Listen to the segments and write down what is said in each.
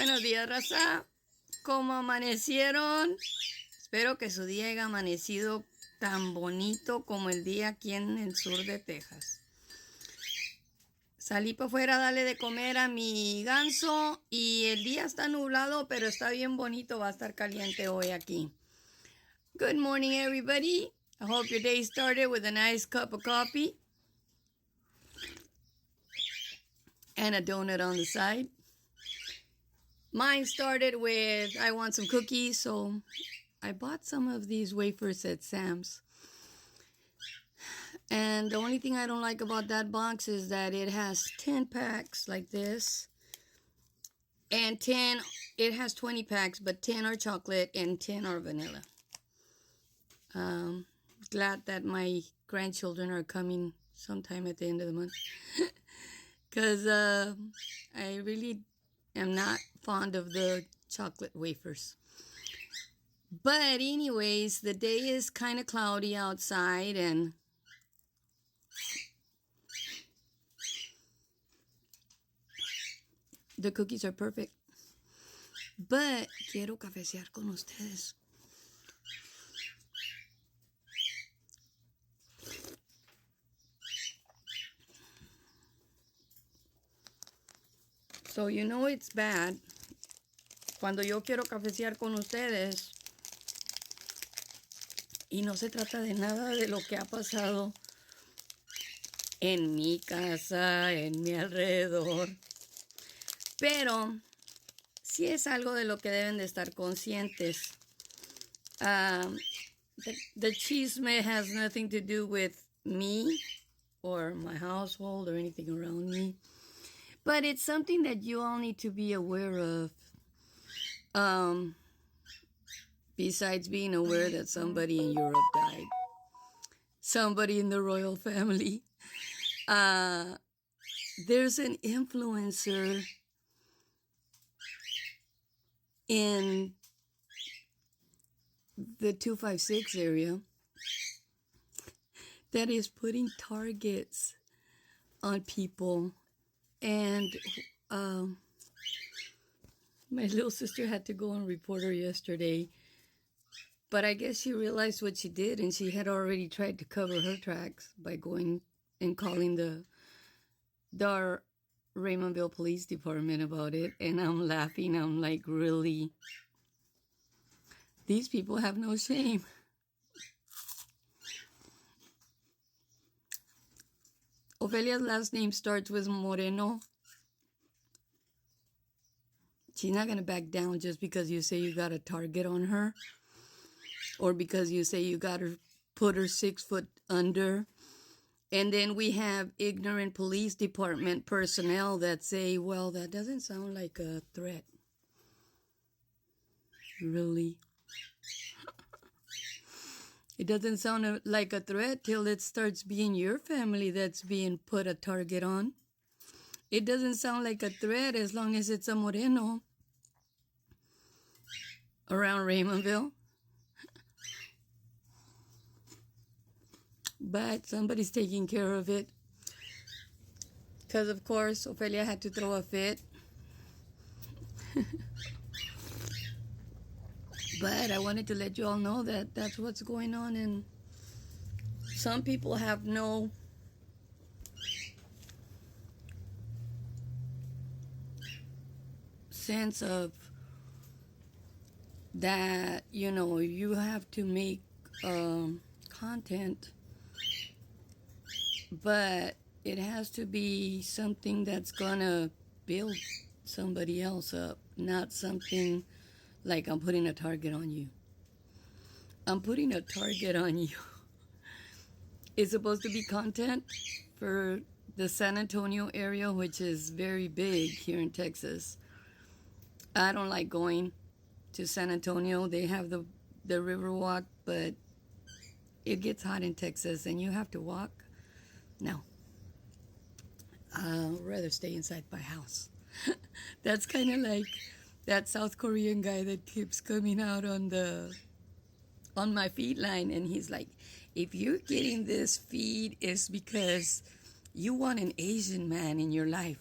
Buenos días, raza. ¿Cómo amanecieron? Espero que su día haya amanecido tan bonito como el día aquí en el sur de Texas. Salí para afuera a darle de comer a mi ganso y el día está nublado, pero está bien bonito. Va a estar caliente hoy aquí. Good morning, everybody. I hope your day started with a nice cup of coffee and a donut on the side. Mine started with, I want some cookies, so I bought some of these wafers at Sam's. And the only thing I don't like about that box is that it has 10 packs like this. And it has 20 packs, but 10 are chocolate and 10 are vanilla. Glad that my grandchildren are coming sometime at the end of the month. Because I really am not fond of the chocolate wafers. But anyways, the day is kind of cloudy outside and the cookies are perfect. But quiero cafecear con ustedes. So you know it's bad cuando yo quiero cafecear con ustedes y no se trata de nada de lo que ha pasado en mi casa, en mi alrededor. Pero sí es algo de lo que deben de estar conscientes. The chisme has nothing to do with me or my household or anything around me. But it's something that you all need to be aware of. Besides being aware that somebody in Europe died. Somebody in the royal family. There's an influencer in the 256 area that is putting targets on people. And my little sister had to go and report her yesterday. But I guess she realized what she did, and she had already tried to cover her tracks by going and calling the Raymondville Police Department about it. And I'm laughing. I'm like, really? These people have no shame. Ofelia's last name starts with Moreno. She's not going to back down just because you say you got a target on her. Or because you say you got to put her 6 foot under. And then we have ignorant police department personnel that say, well, that doesn't sound like a threat. Really? It doesn't sound like a threat till it starts being your family that's being put a target on. It doesn't sound like a threat as long as it's a Moreno around Raymondville. But somebody's taking care of it. Because, of course, Ophelia had to throw a fit. But I wanted to let you all know that that's what's going on. And some people have no sense of that, you have to make content. But it has to be something that's gonna build somebody else up, not something like I'm putting a target on you. I'm putting a target on you. It's supposed to be content for the San Antonio area, which is very big here in Texas. I don't like going to San Antonio. They have the river walk, but it gets hot in Texas and you have to walk. No. I'd rather stay inside my house. That's kind of like that South Korean guy that keeps coming out on my feed line, and he's like, if you're getting this feed, it's because you want an Asian man in your life.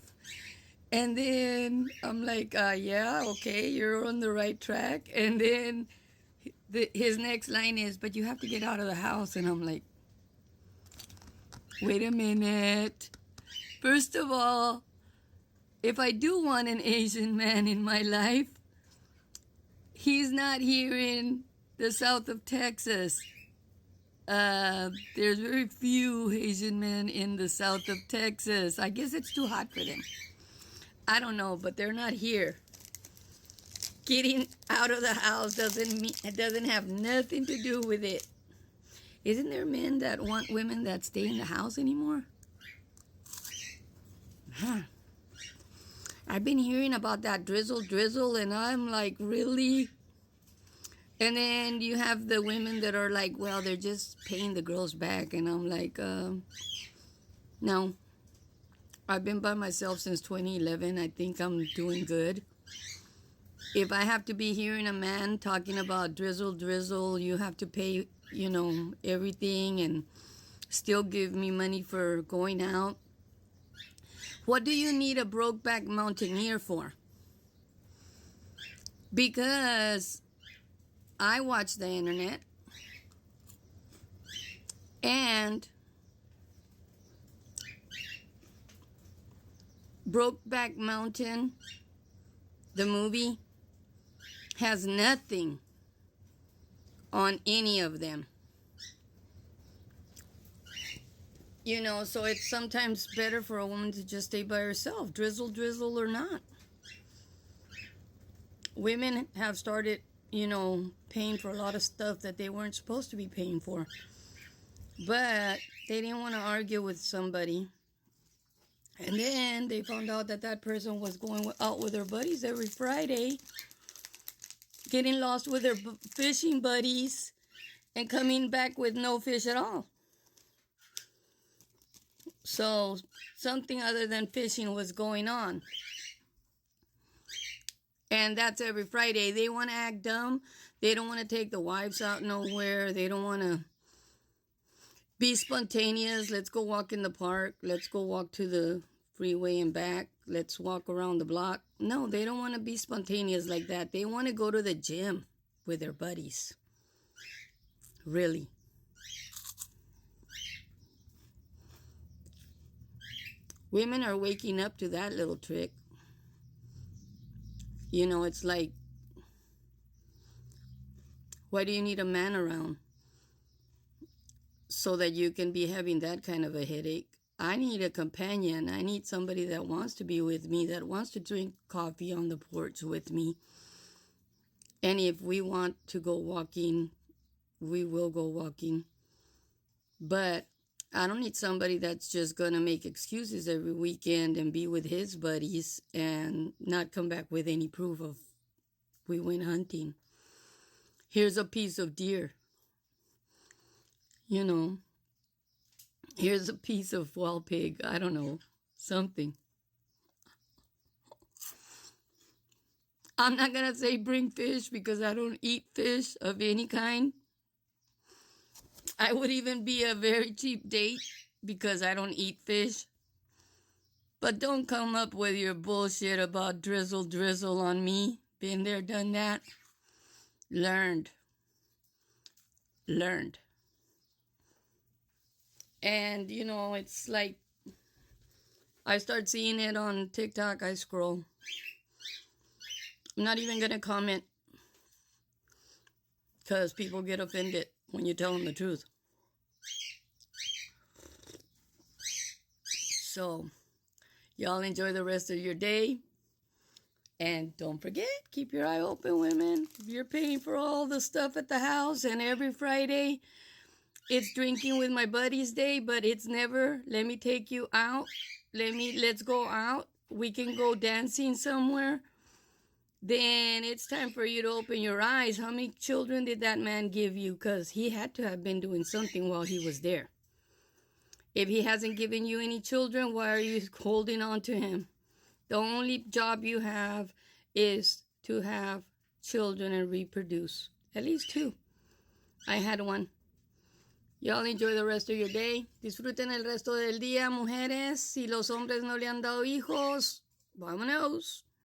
And then I'm like, yeah, okay, you're on the right track. And then his next line is, but you have to get out of the house. And I'm like, wait a minute. First of all, if I do want an Asian man in my life, he's not here in the south of Texas. There's very few Asian men in the south of Texas. I guess it's too hot for them. I don't know, but they're not here. Getting out of the house doesn't have nothing to do with it. Isn't there men that want women that stay in the house anymore? Huh. I've been hearing about that drizzle, and I'm like, really? And then you have the women that are like, well, they're just paying the girls back. And I'm like, no. I've been by myself since 2011. I think I'm doing good. If I have to be hearing a man talking about drizzle, you have to pay, everything and still give me money for going out. What do you need a Brokeback Mountaineer for? Because I watch the internet and Brokeback Mountain, the movie, has nothing on any of them. So it's sometimes better for a woman to just stay by herself, drizzle or not. Women have started, paying for a lot of stuff that they weren't supposed to be paying for. But they didn't want to argue with somebody. And then they found out that person was going out with their buddies every Friday, getting lost with their fishing buddies, and coming back with no fish at all. So something other than fishing was going on. And that's every Friday. They want to act dumb. They don't want to take the wives out nowhere. They don't want to be spontaneous. Let's go walk in the park. Let's go walk to the freeway and back. Let's walk around the block. No, they don't want to be spontaneous like that. They want to go to the gym with their buddies. Really. Women are waking up to that little trick. It's like, why do you need a man around? So that you can be having that kind of a headache. I need a companion. I need somebody that wants to be with me, that wants to drink coffee on the porch with me. And if we want to go walking, we will go walking. But I don't need somebody that's just going to make excuses every weekend and be with his buddies and not come back with any proof of we went hunting. Here's a piece of deer. Here's a piece of wild pig. I don't know, something. I'm not going to say bring fish because I don't eat fish of any kind. I would even be a very cheap date because I don't eat fish. But don't come up with your bullshit about drizzle on me. Been there, done that. Learned. And, it's like, I start seeing it on TikTok, I scroll. I'm not even going to comment because people get offended when you tell them the truth. So, y'all enjoy the rest of your day. And don't forget, keep your eye open, women. If you're paying for all the stuff at the house and every Friday, it's drinking with my buddies day, but it's never, let me take you out. Let's go out. We can go dancing somewhere. Then it's time for you to open your eyes. How many children did that man give you? Because he had to have been doing something while he was there. If he hasn't given you any children, why are you holding on to him? The only job you have is to have children and reproduce. At least 2. I had 1. Y'all enjoy the rest of your day. Disfruten el resto del día, mujeres. Si los hombres no le han dado hijos, Vámonos.